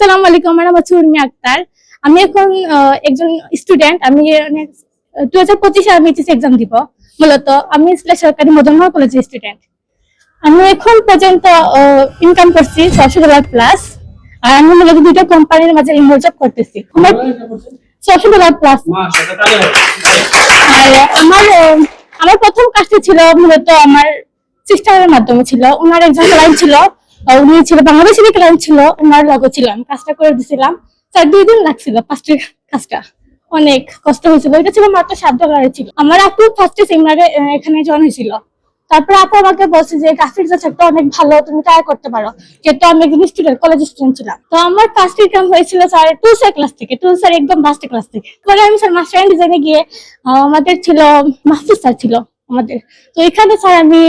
আসসালামু আলাইকুম, আমার নাম হচ্ছে উর্মি আক্তার। আমি এখন একজন স্টুডেন্ট। আমি 2025 আমি এইচএসসি এক্সাম দিব। মূলত আমি সিলেট সরকারি মদনমোহন কলেজের স্টুডেন্ট। আমি এখন পর্যন্ত ইনকাম করছি $600 প্লাস। আর আমি মূলত দুটো কোম্পানির মাঝে ইনভলভ করতেছি। আমার $600 প্লাস। আর আমার আমার প্রথম কাজটি ছিল মূলত আমার সিস্টারের মাধ্যমে ছিল। ওনার একজন ক্লায়েন্ট ছিল, উনি ছিল বাংলাদেশি ক্লায়েন্ট ছিল, ওনার লগে ছিল। আমি কাজটা করে দিয়েছিলাম। 2 দিন লাগছিল ফার্স্টের কাজটা। অনেক কষ্ট হয়েছিল। এটা ছিল মাত্র $7 ছিল। আমার আপু ফার্স্টে সেমিনারে এখানে জয়েন হয়েছিল। তারপরে আপু আমাকে বলছে যে গ্রাফিক ডিজাইনটা অনেক ভালো, তুমি ট্রাই করতে পারো। যেহেতু আমি একজন স্টুডেন্ট, কলেজ স্টুডেন্ট ছিলাম। তো আমার ফার্স্ট ইনকাম হয়েছিল স্যার টুলসের ক্লাস থেকে, টুলসের একদম ফার্স্ট ক্লাস থেকে। পরে আমি স্যার মাস্টার ডিজাইনে গিয়ে আমাদের ছিল মাহফুজ স্যার ছিল আমাদের। তো এখানে স্যার আমি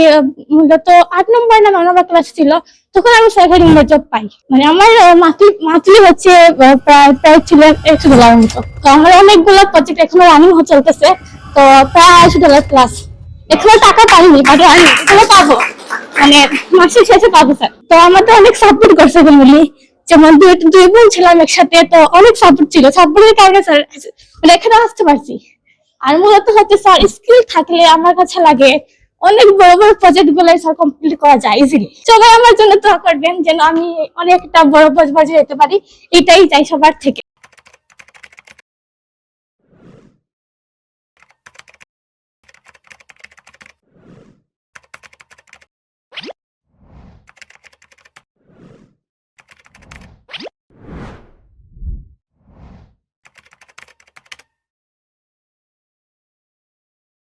মূলত 8 নম্বর না 9 নম্বর ক্লাস ছিল, তখন আমি সরকারি জব পাই। মানে আমার মান্থলি হচ্ছে প্রায় ছিল $100 মতো। তো আমার অনেকগুলো প্রজেক্ট এখনো রানিং চলতেছে, তো প্রায় $200 প্লাস। এখনো টাকা পাইনি, বাট আমি এখনো পাবো, মানে মাসের শেষে পাবো স্যার। তো আমাদের অনেক সাপোর্ট করছে ফ্যামিলি, যেমন দুই বোন ছিলাম একসাথে, তো অনেক সাপোর্ট ছিল। সাপোর্টের কারণে স্যার মানে এখানে আসতে পারছি। আর মূলত হচ্ছে স্যার স্কিল থাকলে আমার কাছে লাগে অনেক বড় বড় প্রজেক্ট গুলো স্যার কমপ্লিট করা যায় ইজিলি। সবাই আমার জন্য দোয়া করবেন যেন আমি অনেকটা বড় পর্যায়ে যেতে পারি, এটাই চাই সবার থেকে।